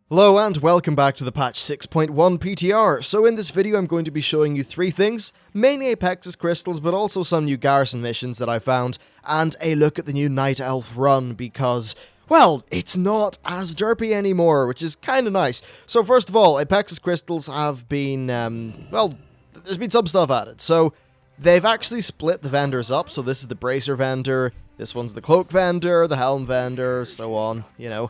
Hello and welcome back to the patch 6.1 PTR. So in this video I'm going to be showing you three things, mainly Apexis crystals but also some new garrison missions that I found, and a look at the new Night Elf run because, well, it's not as derpy anymore, which is kinda nice. So first of all, Apexis crystals have been, well, there's been some stuff added. So they've actually split the vendors up, so this is the bracer vendor, this one's the cloak vendor, the helm vendor, so on, you know.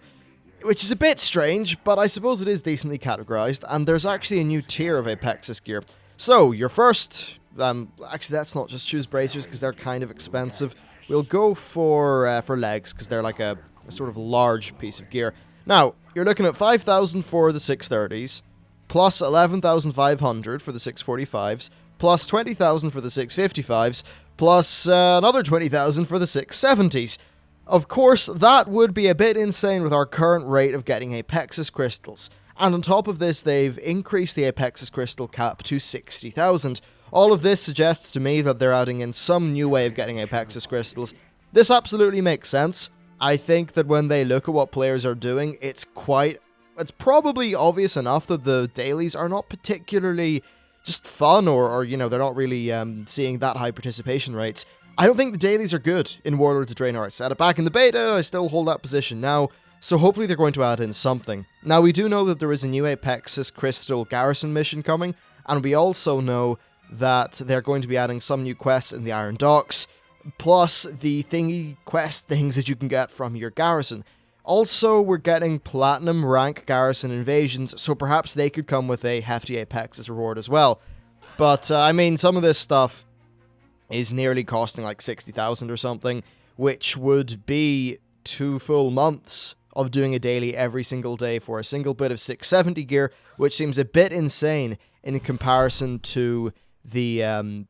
Which is a bit strange, but I suppose it is decently categorized, and there's actually a new tier of Apexis gear. So, your first, actually let's not just choose bracers because they're kind of expensive. We'll go for legs because they're like a sort of large piece of gear. Now, you're looking at 5,000 for the 630s, plus 11,500 for the 645s, plus 20,000 for the 655s, plus another 20,000 for the 670s. Of course, that would be a bit insane with our current rate of getting Apexis crystals. And on top of this, they've increased the Apexis crystal cap to 60,000. All of this suggests to me that they're adding in some new way of getting Apexis crystals. This absolutely makes sense. I think that when they look at what players are doing, it's probably obvious enough that the dailies are not particularly just fun or you know, they're not really seeing that high participation rates. I don't think the dailies are good in Warlords of Draenor. I said it back in the beta, I still hold that position now, so hopefully they're going to add in something. Now, we do know that there is a new Apexis Crystal Garrison mission coming, and we also know that they're going to be adding some new quests in the Iron Docks, plus the thingy quest things that you can get from your garrison. Also, we're getting Platinum rank garrison invasions, so perhaps they could come with a hefty Apexis reward as well. But, I mean, some of this stuff is nearly costing like 60,000 or something, which would be 2 full months of doing a daily every single day for a single bit of 670 gear, which seems a bit insane in comparison to the,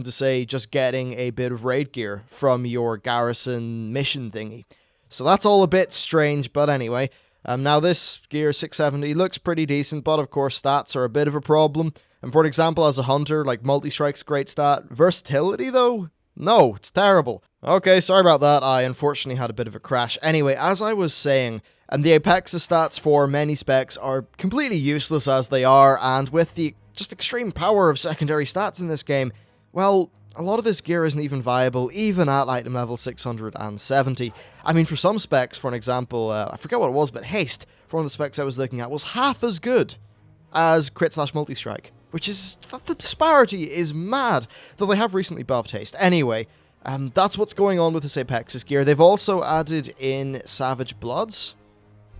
say, just getting a bit of raid gear from your garrison mission thingy. So that's all a bit strange, but anyway. Now this gear 670 looks pretty decent, but of course stats are a bit of a problem. And for example, as a hunter, like multi-strike's great stat. Versatility though? No, it's terrible. Okay, sorry about that, I unfortunately had a bit of a crash. Anyway, as I was saying, the Apexis stats for many specs are completely useless as they are, and with the just extreme power of secondary stats in this game, well, a lot of this gear isn't even viable, even at item level 670. I mean, for some specs, for an example, I forget what it was, but haste, for one of the specs I was looking at, was half as good as crit/multi-strike. Which is, the disparity is mad, though they have recently buffed haste. Anyway, that's what's going on with this Apexis gear. They've also added in Savage Bloods.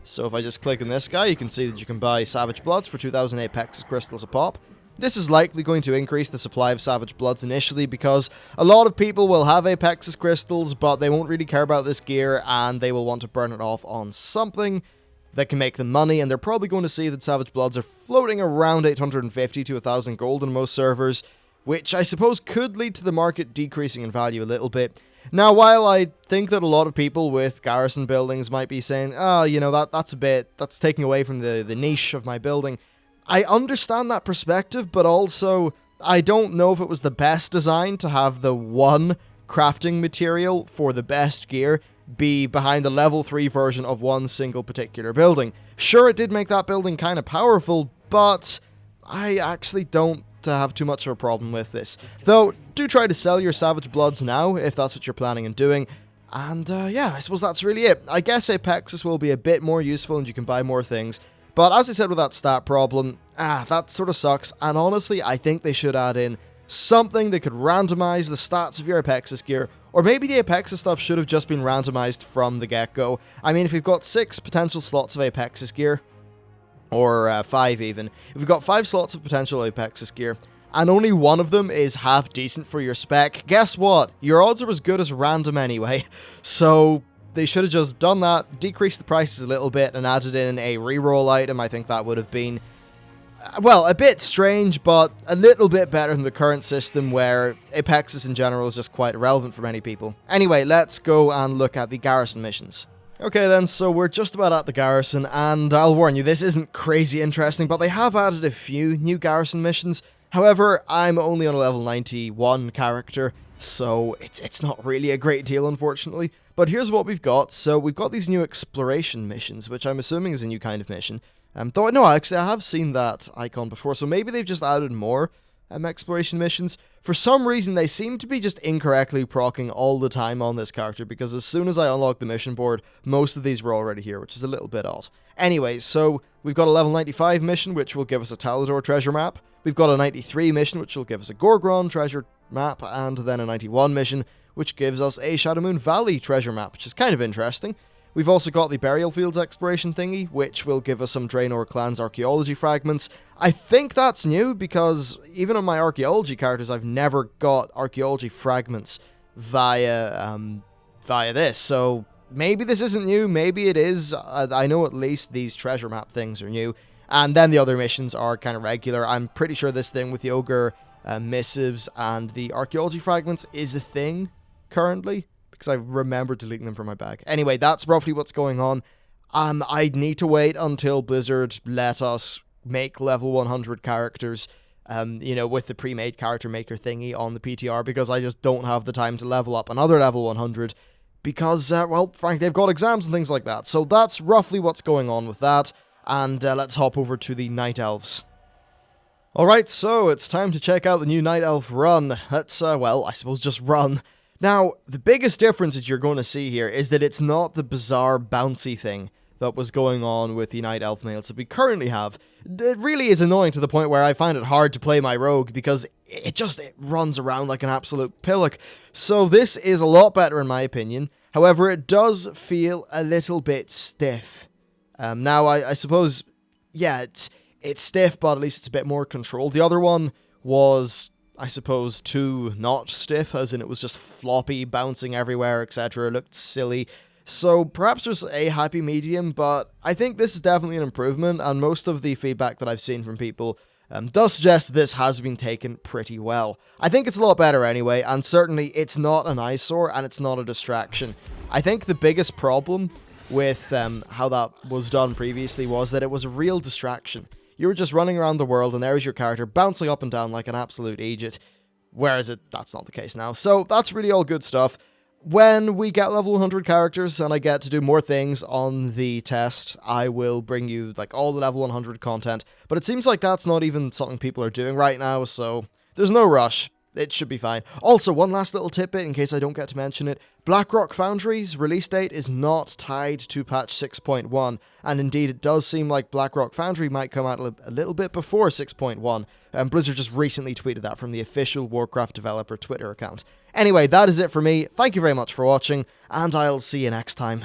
So if I just click on this guy, you can see that you can buy Savage Bloods for 2,000 Apexis crystals a pop. This is likely going to increase the supply of Savage Bloods initially because a lot of people will have Apexis crystals, but they won't really care about this gear and they will want to burn it off on something that can make them money, and they're probably going to see that Savage Bloods are floating around 850 to 1,000 gold on most servers, which I suppose could lead to the market decreasing in value a little bit. Now, while I think that a lot of people with garrison buildings might be saying, oh, you know, that's taking away from the niche of my building, I understand that perspective, but also, I don't know if it was the best design to have the one crafting material for the best gear be behind the level 3 version of one single particular building. Sure, it did make that building kind of powerful, but I actually don't have too much of a problem with this. Though, do try to sell your Savage Bloods now, if that's what you're planning on doing. And yeah, I suppose that's really it. I guess Apexis will be a bit more useful and you can buy more things. But as I said with that stat problem, that sort of sucks. And honestly, I think they should add in something that could randomize the stats of your Apexis gear. Or maybe the Apexis stuff should have just been randomized from the get-go. I mean, if we've got 6 potential slots of Apexis gear, or 5 even, if we've got 5 slots of potential Apexis gear, and only one of them is half decent for your spec, guess what? Your odds are as good as random anyway. So they should have just done that, decreased the prices a little bit, and added in a reroll item. I think that would have been, well, a bit strange, but a little bit better than the current system where Apexis in general is just quite irrelevant for many people. Anyway, let's go and look at the garrison missions. Okay then, so we're just about at the garrison, and I'll warn you, this isn't crazy interesting, but they have added a few new garrison missions. However, I'm only on a level 91 character, So it's not really a great deal, unfortunately. But here's what we've got. So we've got these new exploration missions, which I'm assuming is a new kind of mission. Though, no, actually, I have seen that icon before, so maybe they've just added more exploration missions. For some reason, they seem to be just incorrectly proccing all the time on this character, because as soon as I unlocked the mission board, most of these were already here, which is a little bit odd. Anyway, so we've got a level 95 mission, which will give us a Talador treasure map. We've got a 93 mission, which will give us a Gorgron treasure map, and then a 91 mission, which gives us a Shadowmoon Valley treasure map, which is kind of interesting. We've also got the Burial Fields exploration thingy, which will give us some Draenor Clan's archaeology fragments. I think that's new, because even on my archaeology characters, I've never got archaeology fragments via this, so maybe this isn't new, maybe it is. I know at least these treasure map things are new, and then the other missions are kind of regular. I'm pretty sure this thing with the Ogre missives and the archaeology fragments is a thing currently, because I remember deleting them from my bag. Anyway, that's roughly what's going on. I'd need to wait until Blizzard let us make level 100 characters, you know, with the pre-made character maker thingy on the PTR, because I just don't have the time to level up another level 100, because, well, frankly, I've got exams and things like that. So that's roughly what's going on with that, and let's hop over to the Night Elves. Alright, so it's time to check out the new Night Elf run. Let's, well, I suppose just run. Now, the biggest difference that you're going to see here is that it's not the bizarre bouncy thing that was going on with the Night Elf males that we currently have. It really is annoying to the point where I find it hard to play my rogue, because it runs around like an absolute pillock. So this is a lot better in my opinion. However, it does feel a little bit stiff. Now, I suppose, yeah, it's stiff, but at least it's a bit more controlled. The other one was, I suppose, too not stiff, as in it was just floppy, bouncing everywhere, etc. It looked silly. So perhaps there's a happy medium, but I think this is definitely an improvement, and most of the feedback that I've seen from people does suggest this has been taken pretty well. I think it's a lot better anyway, and certainly it's not an eyesore and it's not a distraction. I think the biggest problem with how that was done previously was that it was a real distraction. You were just running around the world and there's your character bouncing up and down like an absolute idiot, whereas that's not the case now. So that's really all good stuff. When we get level 100 characters and I get to do more things on the test, I will bring you like all the level 100 content, but it seems like that's not even something people are doing right now, so there's no rush. It should be fine. Also, one last little tidbit in case I don't get to mention it. Blackrock Foundry's release date is not tied to patch 6.1, and indeed it does seem like Blackrock Foundry might come out a little bit before 6.1, and Blizzard just recently tweeted that from the official Warcraft developer Twitter account. Anyway, that is it for me. Thank you very much for watching, and I'll see you next time.